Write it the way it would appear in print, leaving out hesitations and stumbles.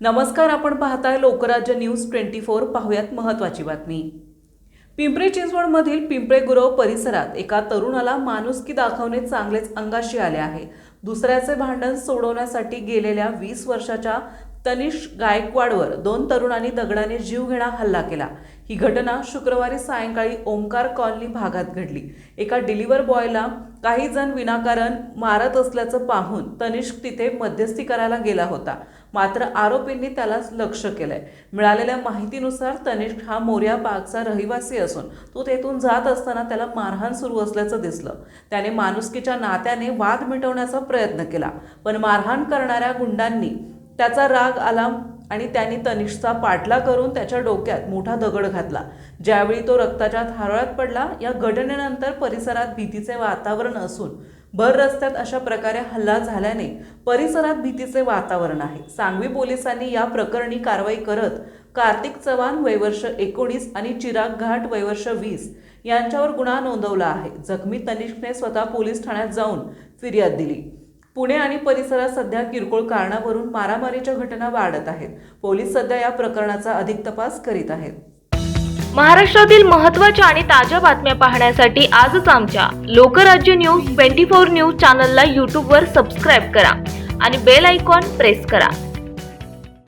नमस्कार, आपण पाहताय लोकराज्य न्यूज 24। पाहुयात महत्त्वाची बातमी। पिंपरी चिंचवडमधील पिंपळे गुरव परिसरात एका तरुणाला माणुसकी दाखवणे चांगलेच अंगाशी आले आहे। दुसऱ्याचे भांडण सोडवण्यासाठी गेलेल्या 20 वर्षाच्या तनिष्क गायकवाडवर 2 तरुणांनी दगडाने जीवघेणा हल्ला केला। ही घटना शुक्रवारी सायंकाळी ओमकार कॉलनी भागात घडली। एका डिलिव्हर बॉयला काही जण विनाकारण मारत असल्याचं पाहून तनिष्क तिथे मध्यस्थी करायला गेला होता, मात्र आरोपींनी त्याला लक्ष्य केलंय। मिळालेल्या माहितीनुसार तनिष्क हा मोर्या बागचा रहिवासी असून तो तेथून जात असताना त्याला मारहाण सुरू असल्याचं दिसलं। त्याने माणुसकीच्या नात्याने वाद मिटवण्याचा प्रयत्न केला, पण मारहाण करणाऱ्या गुंडांनी त्याचा राग आला आणि त्यांनी तनिष्कचा पाठलाग करून त्याच्या डोक्यात मोठा दगड घातला, ज्यावेळी तो रक्ताच्या थारोळ्यात पडला। या घटनेनंतर परिसरात भीतीचे वातावरण असून भर रस्त्यात अशा प्रकारे हल्ला झाल्याने परिसरात भीतीचे वातावरण आहे। सांगवी पोलिसांनी या प्रकरणी कारवाई करत कार्तिक चव्हाण वय वर्ष 19 आणि चिराग घाट वय वर्ष 20 यांच्यावर गुन्हा नोंदवला आहे। जखमी तनिष्कने स्वतः पोलीस ठाण्यात जाऊन फिर्याद दिली। पुणे आणि परिसरात सध्या किरकोळ कारणावरून मारामारीच्या घटना वाढत आहेत। पोलीस सध्या या प्रकरणाचा अधिक तपास करीत आहेत। महाराष्ट्रातील महत्त्वाच्या आणि ताज्या बातम्या पाहण्यासाठी आजच आमच्या लोकराज्य न्यूज 24 न्यूज चॅनलला YouTube वर सबस्क्राईब करा आणि बेल आयकॉन प्रेस करा।